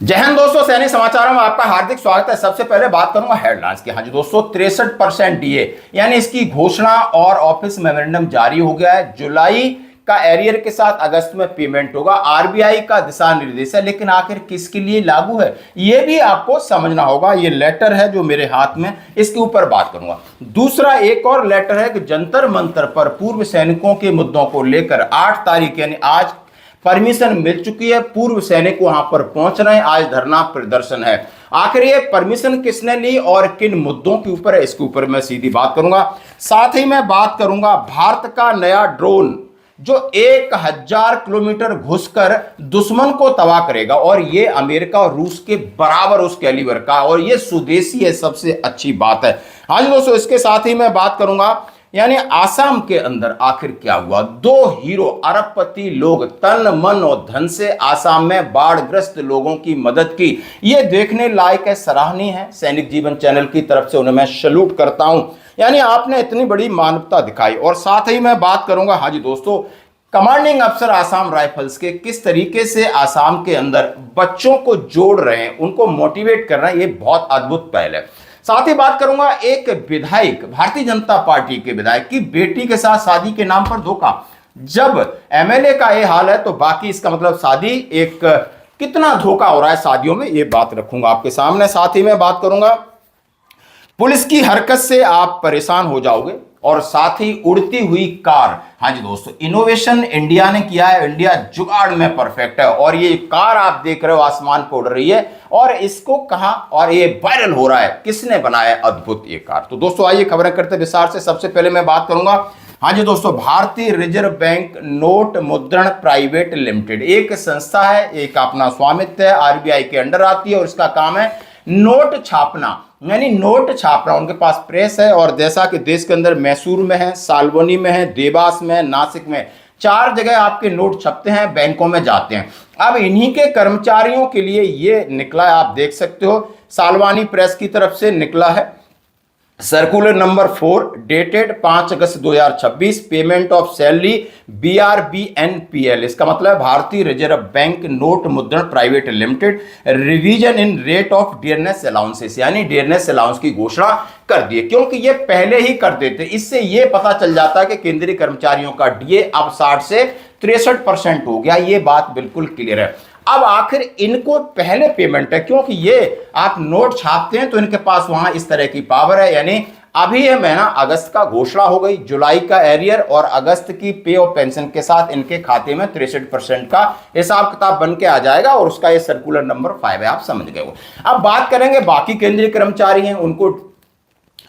जय हिंद दोस्तों, सैनिक समाचारों में आपका हार्दिक स्वागत है। सबसे पहले बात करूंगा हेडलाइंस की। हाँ जी दोस्तों, 63% डीए यानी इसकी घोषणा और ऑफिस मेमोरेंडम जारी हो गया है। जुलाई का एरियर के साथ अगस्त में पेमेंट होगा। आरबीआई का दिशा निर्देश है, लेकिन आखिर किसके लिए लागू है यह भी आपको समझना होगा। यह लेटर है जो मेरे हाथ में, इसके ऊपर बात करूंगा। दूसरा एक और लेटर है कि जंतर मंतर पर पूर्व सैनिकों के मुद्दों को लेकर 8 तारीख यानी आज परमिशन मिल चुकी है। पूर्व सैनिक वहां पर पहुंच रहे हैं। आज धरना प्रदर्शन है। आखिर ये परमिशन किसने ली और किन मुद्दों के ऊपर है, इसके ऊपर मैं सीधी बात करूंगा। साथ ही मैं बात करूंगा भारत का नया ड्रोन जो 1000 किलोमीटर घुसकर दुश्मन को तबाह करेगा, और ये अमेरिका और रूस के बराबर उस कैलिबर का, और ये स्वदेशी है। सबसे अच्छी बात है। हाँ जी दोस्तों, इसके साथ ही मैं बात करूंगा यानी आसाम के अंदर आखिर क्या हुआ। 2 हीरो अरबपति लोग तन मन और धन से आसाम में बाढ़ग्रस्त लोगों की मदद की। यह देखने लायक है, सराहनीय है। सैनिक जीवन चैनल की तरफ से उन्हें मैं सैल्यूट करता हूं। यानी आपने इतनी बड़ी मानवता दिखाई। और साथ ही मैं बात करूंगा, हाँ जी दोस्तों, कमांडिंग अफसर आसाम राइफल्स के किस तरीके से आसाम के अंदर बच्चों को जोड़ रहे हैं, उनको मोटिवेट कर रहे हैं। यह बहुत अद्भुत पहल है। साथ ही बात करूंगा एक विधायक, भारतीय जनता पार्टी के विधायक की बेटी के साथ शादी के नाम पर धोखा। जब एमएलए का ये हाल है तो बाकी इसका मतलब शादी एक कितना धोखा हो रहा है शादियों में, ये बात रखूंगा आपके सामने। साथ ही मैं बात करूंगा पुलिस की हरकत से आप परेशान हो जाओगे। और साथ ही उड़ती हुई कार, हाँ जी दोस्तों, इनोवेशन इंडिया ने किया है। इंडिया जुगाड़ में परफेक्ट है। और ये कार आप देख रहे हो आसमान पे उड़ रही है, और इसको कहां, और ये वायरल हो रहा है, किसने बनाया अद्भुत ये कार। तो दोस्तों आइए खबरें करते विस्तार से। सबसे पहले मैं बात करूंगा, हाँ जी दोस्तों, भारतीय रिजर्व बैंक नोट मुद्रण प्राइवेट लिमिटेड एक संस्था है, एक अपना स्वामित्व है, आरबीआई के अंडर आती है, और इसका काम है नोट छापना, यानी नोट छापना। उनके पास प्रेस है, और जैसा कि देश के अंदर मैसूर में है, सालबनी में है, देवास में, नासिक में, 4 जगह आपके नोट छपते हैं, बैंकों में जाते हैं। अब इन्हीं के कर्मचारियों के लिए ये निकला है, आप देख सकते हो, सालवानी प्रेस की तरफ से निकला है circular number 4 dated 5 August 2026, payment of salary BRBNPL। इसका मतलब है भारतीय रिजर्व बैंक नोट मुद्रण private limited revision in rate of dearness allowances, यानी डियरनेस अलाउंस की घोषणा कर दिए, क्योंकि ये पहले ही कर देते। इससे ये पता चल जाता है कि केंद्रीय कर्मचारियों का डीए अब 60 से 63% हो गया। ये बात बिल्कुल क्लियर है। अब आखिर इनको पहले पेमेंट है, क्योंकि ये आप नोट छापते हैं तो इनके पास वहां इस तरह की पावर है। यानी अभी यह महीना अगस्त का घोषणा हो गई, जुलाई का एरियर और अगस्त की पे और पेंशन के साथ इनके खाते में 63% का हिसाब किताब बन के आ जाएगा, और उसका ये सर्कुलर नंबर 5 है, आप समझ गए हो। अब बात करेंगे बाकी केंद्रीय कर्मचारी हैं,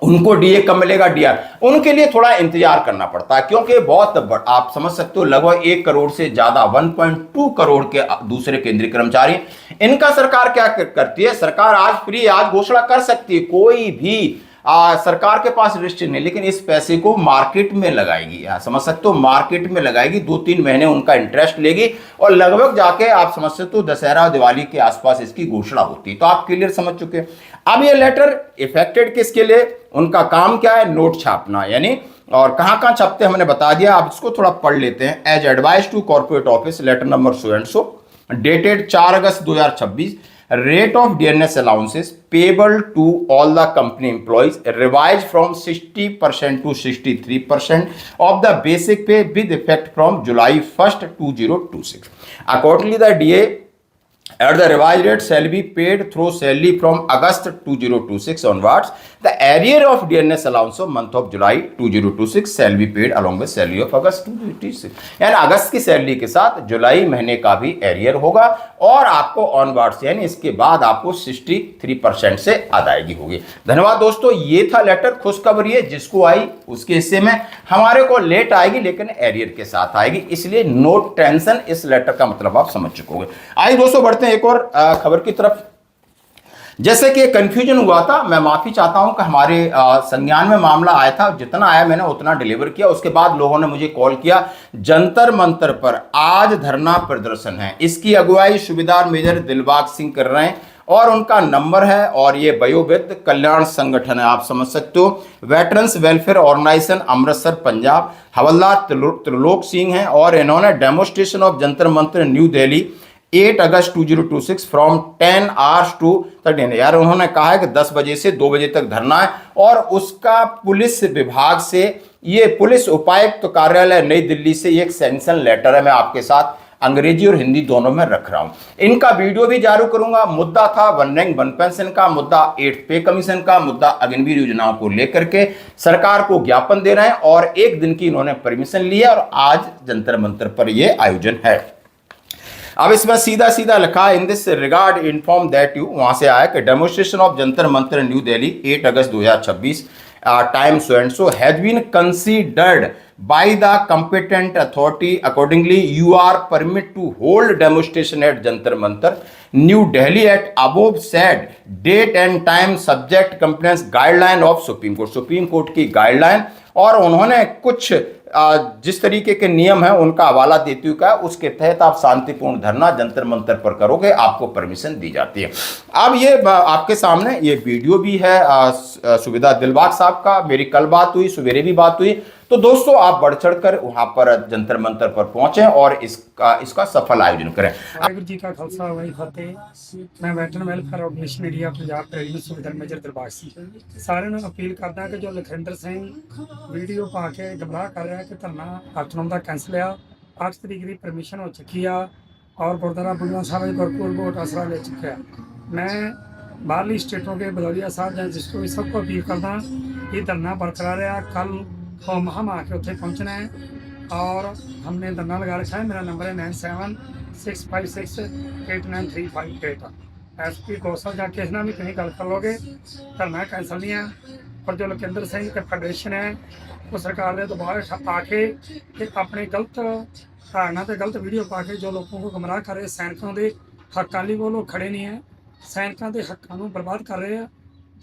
उनको डीए कब मिलेगा। डीआर उनके लिए थोड़ा इंतजार करना पड़ता है, क्योंकि बहुत आप समझ सकते हो, लगभग 1 करोड़ से ज्यादा 1.2 करोड़ के दूसरे केंद्रीय कर्मचारी। इनका सरकार क्या करती है, सरकार आज फ्री आज घोषणा कर सकती है, कोई भी सरकार के पास रिस्ट्रिक्शन नहीं, लेकिन इस पैसे को मार्केट में लगाएगी। समझ सकते हो, मार्केट में लगाएगी, 2-3 महीने उनका इंटरेस्ट लेगी, और लगभग जाके आप समझ सकते हो दशहरा दिवाली के आसपास इसकी घोषणा होती है। तो आप क्लियर समझ चुके हैं। अब ये लेटर इफेक्टेड किसके लिए, उनका काम क्या है, नोट छापना, यानी और कहां कहां छपते हमने बता दिया। आप इसको थोड़ा पढ़ लेते हैं। As advice to corporate office letter number so and so dated 4 August 2026, rate of dearness allowances payable to all the company employees revised from 60% to 63% of the basic pay with effect from July 1st 2026. Accordingly, the DA at the revised rate shall be paid through salary from August 2026 onwards. The arrear of dearness allowance of month of July 2026 shall be paid along with salary of August 2026. यानी अगस्त की salary के साथ जुलाई महीने का भी arrear होगा, और आपको ऑनवर्ड यानी इसके बाद आपको 63% से अदायगी होगी। धन्यवाद दोस्तों, ये था लेटर। खुशखबरी है, जिसको आई उसके हिस्से में हमारे को लेट आएगी, लेकिन एरियर के साथ आएगी, इसलिए नो टेंशन। इस लेटर का मतलब आप समझ चुके होंगे। आइए दोस्तों बढ़ते हैं एक और खबर की तरफ। जैसे कि कंफ्यूजन हुआ था, मैं माफी चाहता हूं कि हमारे संज्ञान में मामला आया था, जितना आया मैंने उतना डिलीवर किया। उसके बाद लोगों ने मुझे कॉल किया। जंतर मंतर पर आज धरना प्रदर्शन है, इसकी अगुवाई सूबेदार मेजर दिलबाग सिंह कर रहे हैं, और उनका नंबर है, और ये वयोवृद्ध कल्याण संगठन है, आप समझ सकते हो, veterans welfare organisation Amritsar Punjab, Havildar Trilok Singh हैं, और इन्होंने demonstration of Jantar Mantar New Delhi 8 August 2026 from 10 hours to 13। यार उन्होंने कहा है कि 10 बजे से 2 बजे तक धरना है, और उसका पुलिस विभाग से, ये पुलिस उपायुक्त कार्यालय नई दिल्ली से एक सैंक्शन लेटर है, मैं आपके साथ अंग्रेजी और हिंदी दोनों में रख रहा हूं। इनका वीडियो भी जारी करूंगा। मुद्दा था वन रैंक वन पेंशन का, मुद्दा 8 पे कमीशन का, मुद्दा अग्निवीर योजनाओं को लेकर के सरकार को ज्ञापन दे रहे हैं, और 1 दिन की इन्होंने परमिशन लिया और आज जंतर मंतर पर यह आयोजन है। अब इसमें सीधा सीधा लिखा in this regard inform that you, वहां से आया कि demonstration of Jantar Mantar New Delhi 8 August 2026 time so and so has been considered by the competent authority. Accordingly, you are permitted to hold demonstration at Jantar Mantar, New Delhi at above said date and time subject compliance guideline of Supreme Court. Supreme Court की guideline, और उन्होंने कुछ जिस तरीके के नियम है उनका हवाला देते हुए कहा उसके तहत आप शांतिपूर्ण धरना जंतर मंतर पर करोगे, आपको परमिशन दी जाती है। अब ये आपके सामने ये वीडियो भी है सुविधा दिलबाग साहब का, मेरी कल बात हुई, सवेरे भी बात हुई। तो दोस्तों आप बढ़ चढ़कर वहां पर जंतर मंतर पर पहुंचे और इसका सफल आयोजन करें। वाहिगुरू जी का खालसा वाहिगुरू फतेह। मैं veteran welfare organisation India Punjab president Subedar major Darbag Singh साਰਿਆਂ ਨੂੰ अपील करदा कि जो लखविंदर सिंह वीडियो पा के गमराह कर रहा है कि धरना 8 नवंबर का कैंसिल आ, 8 तरीक की परमिशन हो चुकी आ और गुरुद्वारा बुढ़िया साहब भरपूर वोट आसरा ले चुका है। मैं बाहरली स्टेटों के बदौलिया साहब या जिसको भी सबको अपील करदा ये धरना बरकरार है। कल हम आके उत्थे पहुँचना है और हमने धरना लगा रखा है। मेरा नंबर है 9765689358। SP कौशल या किसी ना भी कहीं गल कर लोगे, धरना कैंसल नहीं है। और जो लखविंदर सिंह के फेडरेशन है वो सरकार ने दोबारा आके अपने गलत धारणा से गलत वीडियो पा के जो लोगों को गुमराह कर रहे, सैनिकों के हकों लिए वो लोग खड़े नहीं है, सैनिकों के हकों को बर्बाद कर रहे हैं।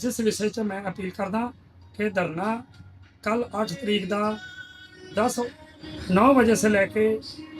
जिस विषय से मैं अपील करदा कि धरना कल 8 तरीक का 9 बजे से लैके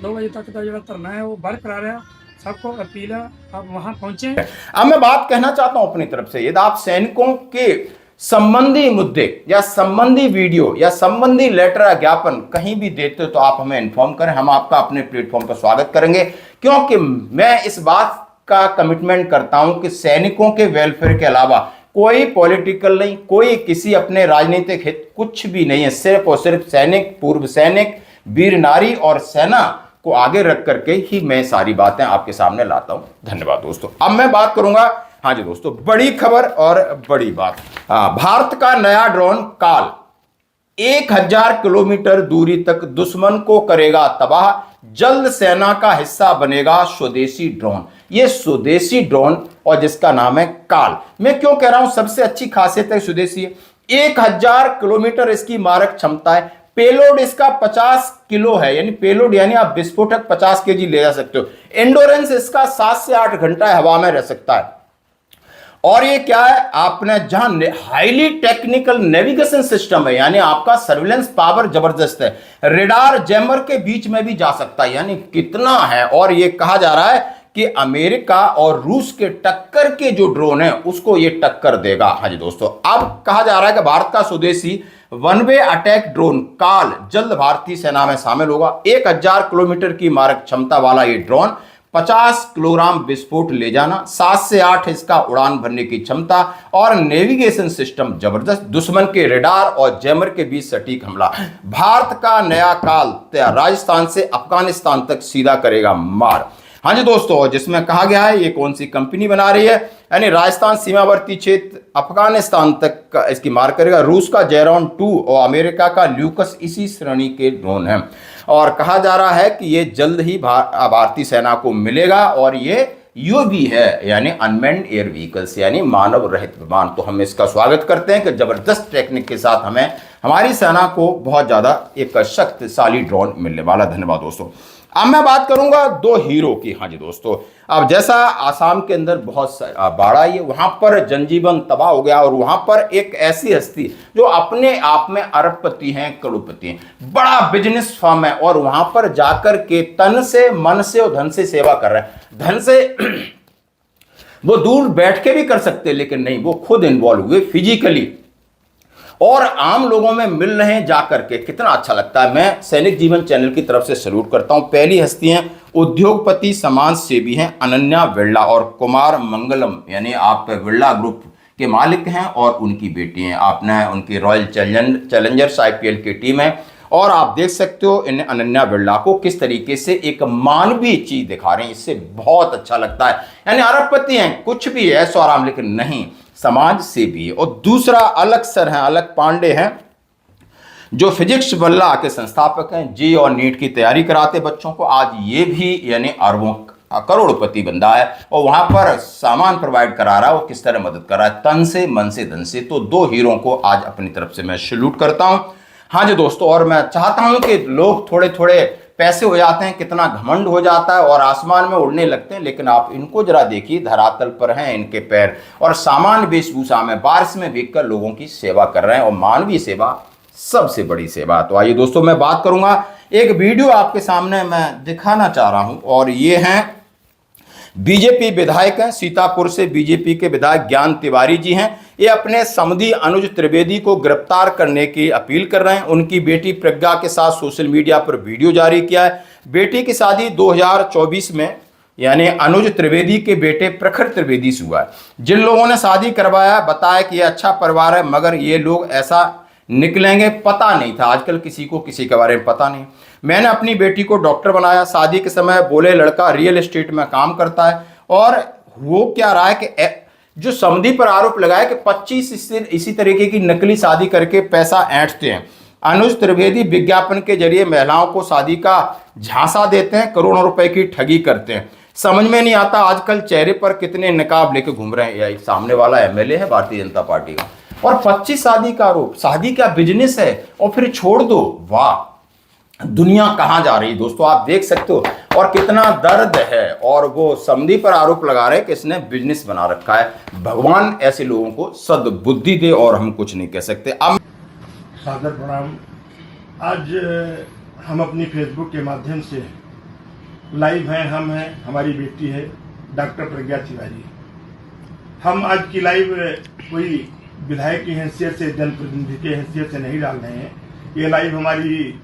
2 बजे तक का जो धरना है वो बरकरार है। सबको अपील है आप वहां पहुंचे। अब मैं बात कहना चाहता हूं अपनी तरफ से, यदि आप सैनिकों के संबंधी मुद्दे या संबंधी वीडियो या संबंधी लेटर या ज्ञापन कहीं भी देते हो तो आप हमें इन्फॉर्म करें, हम आपका अपने प्लेटफॉर्म पर स्वागत करेंगे। क्योंकि मैं इस बात का कमिटमेंट करता हूं कि सैनिकों के वेलफेयर के अलावा कोई पॉलिटिकल नहीं, कोई किसी अपने राजनीतिक हित कुछ भी नहीं है। सिर्फ और सिर्फ सैनिक, पूर्व सैनिक, वीर नारी और सेना को आगे रख करके ही मैं सारी बातें आपके सामने लाता हूं। धन्यवाद दोस्तों। अब मैं बात करूंगा, हाँ जी दोस्तों, बड़ी खबर और बड़ी बात। भारत का नया ड्रोन काल 1000 किलोमीटर दूरी तक दुश्मन को करेगा तबाह, जल्द सेना का हिस्सा बनेगा स्वदेशी ड्रोन। ये स्वदेशी ड्रोन और जिसका नाम है काल। मैं क्यों कह रहा हूं सबसे अच्छी खासियत है स्वदेशी है। 1000 किलोमीटर इसकी मारक क्षमता है। पेलोड इसका 50 किलो है, यानी पेलोड यानी आप विस्फोटक 50 केजी ले जा सकते हो। एंडोरेंस इसका 7 से 8 घंटा हवा में रह सकता है। और ये क्या है, आपने जहां हाईली टेक्निकल नेविगेशन सिस्टम है, यानी आपका सर्विलेंस पावर जबरदस्त है। रेडार जैमर के बीच में भी जा सकता है, यानी कितना है। और ये कहा जा रहा है कि अमेरिका और रूस के टक्कर के जो ड्रोन है उसको ये टक्कर देगा। हाँ जी दोस्तों, अब कहा जा रहा है कि भारत का स्वदेशी वन वे अटैक ड्रोन काल जल्द भारतीय सेना में शामिल होगा। 1000 किलोमीटर की मारक क्षमता वाला ये ड्रोन 50 किलोग्राम विस्फोट ले जाना, 7 से 8 इसका उड़ान भरने की क्षमता और नेविगेशन सिस्टम जबरदस्त, दुश्मन के रेडार और जैमर के बीच सटीक हमला। भारत का नया काल राजस्थान से अफगानिस्तान तक सीधा करेगा मार। हाँ जी दोस्तों, जिसमें कहा गया है ये कौन सी कंपनी बना रही है, यानी राजस्थान सीमावर्ती क्षेत्र अफगानिस्तान तक इसकी मार करेगा। रूस का जेरॉन 2 और अमेरिका का ल्यूकस इसी श्रेणी के ड्रोन हैं। और कहा जा रहा है कि ये जल्द ही भारतीय सेना को मिलेगा। और ये यूएवी है, यानी अनमैन्ड एयर व्हीकल्स, यानी मानव रहित विमान। तो हम इसका स्वागत करते हैं कि जबरदस्त टेक्निक के साथ हमें हमारी सेना को बहुत ज्यादा एक शक्तिशाली ड्रोन मिलने वाला। धन्यवाद दोस्तों। अब मैं बात करूंगा 2 हीरो की। हाँ जी दोस्तों, अब जैसा आसाम के अंदर बहुत बाढ़ आई है, वहां पर जनजीवन तबाह हो गया और वहां पर एक ऐसी हस्ती जो अपने आप में अरबपति हैं, करोड़पति हैं, बड़ा बिजनेस फर्म है और वहां पर जाकर के तन से, मन से और धन से सेवा कर रहे हैं। धन से वो दूर बैठ के भी कर सकते, लेकिन नहीं, वो खुद इन्वॉल्व हुए फिजिकली और आम लोगों में मिल रहे हैं जाकर के, कितना अच्छा लगता है। मैं सैनिक जीवन चैनल की तरफ से सैल्यूट करता हूं। पहली हस्ती हैं उद्योगपति समाज सेवी हैं अनन्या बिरला और कुमार मंगलम, यानी आप बिरला ग्रुप के मालिक हैं और उनकी बेटी हैं। आपने उनकी रॉयल चैलेंजर्स IPL की टीम है और आप देख सकते हो इन अनन्या बिरला को किस तरीके से एक मानवीय चीज दिखा रहे हैं, इससे बहुत अच्छा लगता है। यानी अरबपति हैं, कुछ भी है ऐसो आराम, लेकिन नहीं, समाज सेवी है। और दूसरा अलग सर हैं, अलग पांडे हैं, जो फिजिक्स बल्ला के संस्थापक हैं, जी और नीट की तैयारी कराते बच्चों को। आज ये भी यानी अरबों करोड़पति बंदा है और वहां पर सामान प्रोवाइड करा रहा है, वो किस तरह मदद कर रहा है, तन से मन से धन से। तो दो हीरो को आज अपनी तरफ से मैं सैल्यूट करता हूं। हाँ जी दोस्तों, और मैं चाहता हूं कि लोग थोड़े थोड़े पैसे हो जाते हैं, कितना घमंड हो जाता है और आसमान में उड़ने लगते हैं, लेकिन आप इनको जरा देखिए, धरातल पर हैं इनके पैर और सामान्य वेशभूषा में बारिश में भीगकर लोगों की सेवा कर रहे हैं और मानवीय सेवा सबसे बड़ी सेवा। तो आइए दोस्तों, मैं बात करूंगा, एक वीडियो आपके सामने मैं दिखाना चाह रहा हूं और ये हैं बीजेपी विधायक हैं, सीतापुर से बीजेपी के विधायक ज्ञान तिवारी जी हैं। ये अपने समधी अनुज त्रिवेदी को गिरफ्तार करने की अपील कर रहे हैं। उनकी बेटी प्रज्ञा के साथ सोशल मीडिया पर वीडियो जारी किया है। बेटी की शादी 2024 में यानी अनुज त्रिवेदी के बेटे प्रखर त्रिवेदी से हुआ है। जिन लोगों ने शादी करवाया बताया कि यह अच्छा परिवार है, मगर ये लोग ऐसा निकलेंगे पता नहीं था। आजकल किसी को किसी के बारे में पता नहीं। मैंने अपनी बेटी को डॉक्टर बनाया। शादी के समय बोले लड़का रियल एस्टेट में काम करता है और वो क्या रहा है कि जो समधी पर आरोप लगाया कि 25 इसी तरीके की नकली शादी करके पैसा ऐंठते हैं। अनुज त्रिवेदी विज्ञापन के जरिए महिलाओं को शादी का झांसा देते हैं, करोड़ों रुपए की ठगी करते हैं। समझ में नहीं आता आजकल चेहरे पर कितने नकाब लेके घूम रहे हैं। एक सामने वाला MLA है भारतीय जनता पार्टी का और 25 शादी का आरोप। शादी का बिजनेस है और फिर छोड़ दो। वाह, दुनिया कहां जा रही है दोस्तों, आप देख सकते हो और कितना दर्द है। और वो समधी पर आरोप लगा रहे हैं कि इसने बिजनेस बना रखा है। भगवान ऐसे लोगों को सद्बुद्धि दे और हम कुछ नहीं कह सकते। अब सादर प्रणाम। आज हम अपनी फेसबुक के माध्यम से लाइव हैं। हम हैं, हमारी बेटी है डॉक्टर प्रज्ञा तिवारी। हम आज की लाइव कोई विधायक की हैसियत से, जनप्रतिनिधि की हैसियत से नहीं डाल रहे हैं। ये लाइव हमारी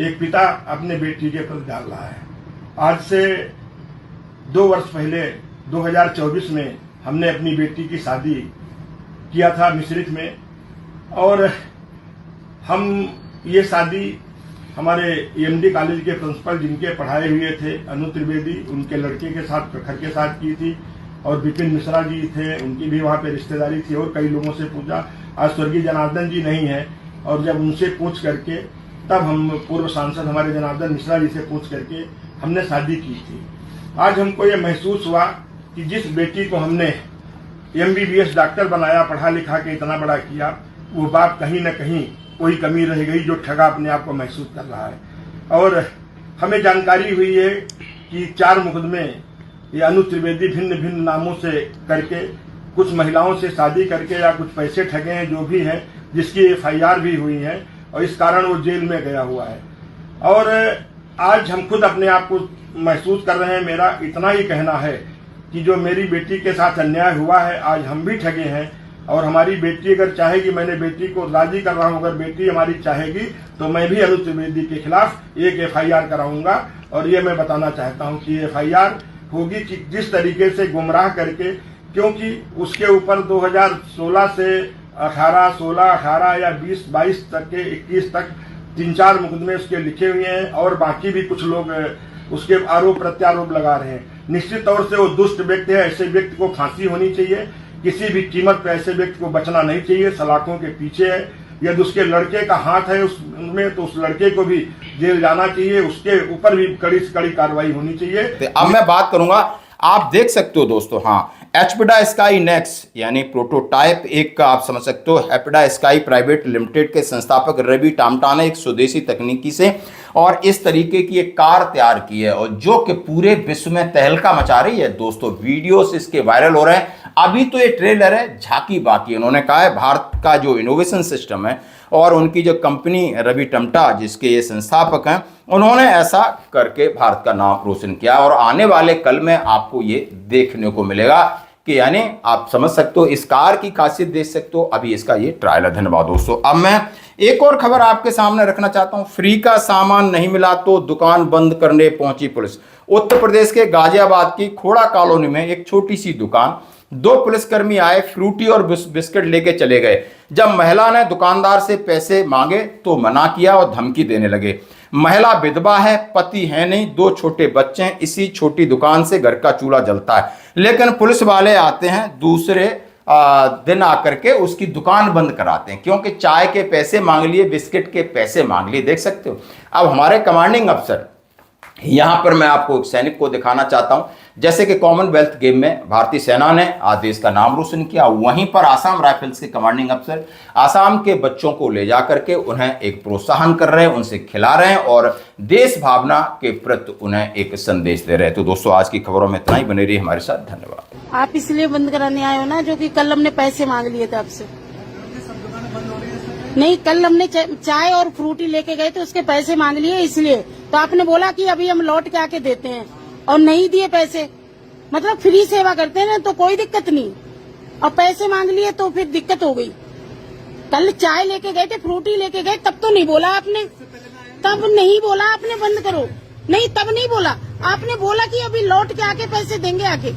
एक पिता अपने बेटी के प्रति डाल रहा है। आज से 2 वर्ष पहले 2024 में हमने अपनी बेटी की शादी किया था मिश्रित में और हम ये शादी हमारे EMD कॉलेज के प्रिंसिपल जिनके पढ़ाए हुए थे अनुज त्रिवेदी, उनके लड़के के साथ, प्रखर के साथ की थी। और विपिन मिश्रा जी थे, उनकी भी वहाँ पे रिश्तेदारी थी। और कई लोगों से पूछा, आज स्वर्गीय जनार्दन जी नहीं है और जब उनसे पूछ करके तब हम पूर्व सांसद हमारे जनार्दन मिश्रा जी से पूछ करके हमने शादी की थी। आज हमको ये महसूस हुआ कि जिस बेटी को हमने MBBS डॉक्टर बनाया, पढ़ा लिखा के इतना बड़ा किया, वो बाप कहीं न कहीं कोई कमी रह गई, जो ठगा अपने आप को महसूस कर रहा है। और हमें जानकारी हुई है कि 4 मुकदमे ये अनुज त्रिवेदी भिन्न भिन्न नामों से करके कुछ महिलाओं से शादी करके या कुछ पैसे ठगे हैं, जो भी है, जिसकी FIR भी हुई है और इस कारण वो जेल में गया हुआ है। और आज हम खुद अपने आप को महसूस कर रहे हैं। मेरा इतना ही कहना है कि जो मेरी बेटी के साथ अन्याय हुआ है, आज हम भी ठगे हैं। और हमारी बेटी अगर चाहेगी, मैंने बेटी को राजी कर रहा हूँ, अगर बेटी हमारी चाहेगी तो मैं भी अनुज त्रिवेदी के खिलाफ एक FIR कराऊंगा। और ये मैं बताना चाहता हूँ कि FIR होगी कि जिस तरीके से गुमराह करके, क्योंकि उसके ऊपर 2016 से 18, 16, 18 या 20, 22 तक के 21 तक 3-4 मुकदमे उसके लिखे हुए हैं और बाकी भी कुछ लोग उसके आरोप प्रत्यारोप लगा रहे हैं। निश्चित तौर से वो दुष्ट व्यक्ति है। ऐसे व्यक्ति को फांसी होनी चाहिए। किसी भी कीमत पर ऐसे व्यक्ति को बचना नहीं चाहिए। सलाखों के पीछे है। यदि उसके लड़के का हाथ है उसमें तो उस लड़के को भी जेल जाना चाहिए। उसके ऊपर भी कड़ी से कड़ी कार्रवाई होनी चाहिए। अब मैं बात करूंगा, आप देख सकते हो दोस्तों, हाँ, एचपिडा स्काई नेक्स्ट यानी प्रोटोटाइप एक का आप समझ सकते हो। एचपिडा स्काई प्राइवेट लिमिटेड के संस्थापक रवि टामटा ने एक स्वदेशी तकनीकी से और इस तरीके की एक कार तैयार की है और जो कि पूरे विश्व में तहलका मचा रही है दोस्तों। वीडियोस इसके वायरल हो रहे हैं। अभी तो ये ट्रेलर है, झांकी बाकी। उन्होंने कहा है भारत का जो इनोवेशन सिस्टम है और उनकी जो कंपनी रवि टामटा जिसके ये संस्थापक हैं, उन्होंने ऐसा करके भारत का नाम रोशन किया और आने वाले कल में आपको ये देखने को मिलेगा कि यानी आप समझ सकते हो, इस कार की खासियत देख सकते हो। अभी इसका ये ट्रायल है। धन्यवाद दोस्तों। अब मैं एक और खबर आपके सामने रखना चाहता हूं। फ्री का सामान नहीं मिला तो दुकान बंद करने पहुंची पुलिस। उत्तर प्रदेश के गाजियाबाद की खोड़ा कॉलोनी में एक छोटी सी दुकान, 2 पुलिसकर्मी आए, फ्रूटी और बिस्किट लेके चले गए। जब महिला ने दुकानदार से पैसे मांगे तो मना किया और धमकी देने लगे। महिला विधवा है, पति है नहीं, 2 छोटे बच्चे हैं। इसी छोटी दुकान से घर का चूल्हा जलता है, लेकिन पुलिस वाले आते हैं दूसरे दिन आकर के उसकी दुकान बंद कराते हैं, क्योंकि चाय के पैसे मांग लिए, बिस्किट के पैसे मांग लिए। देख सकते हो। अब हमारे कमांडिंग अफसर, यहां पर मैं आपको एक सैनिक को दिखाना चाहता हूं। जैसे कि कॉमनवेल्थ गेम में भारतीय सेना ने आज देश का नाम रोशन किया, वहीं पर आसाम राइफल्स के कमांडिंग अफसर आसाम के बच्चों को ले जाकर के उन्हें एक प्रोत्साहन कर रहे हैं, उनसे खिला रहे हैं और देश भावना के प्रति उन्हें एक संदेश दे रहे हैं। तो दोस्तों, आज की खबरों में इतना ही। बने रहिए हमारे साथ। धन्यवाद। आप इसलिए बंद कराने आए हो ना, जो कि कल हमने पैसे मांग लिए थे आपसे। नहीं, कल हमने चाय और फ्रूटी लेके गए थे, उसके पैसे मांग लिए, इसलिए तो आपने बोला कि अभी हम लौट के आके देते हैं और नहीं दिए पैसे। मतलब फ्री सेवा करते हैं ना, तो कोई दिक्कत नहीं, और पैसे मांग लिए तो फिर दिक्कत हो गई। कल चाय लेके गए थे, फ्रूटी लेके गए, तब तो नहीं बोला आपने, तब नहीं बोला आपने बंद करो। नहीं, तब नहीं बोला आपने, बोला कि अभी लौट के आके पैसे देंगे आके।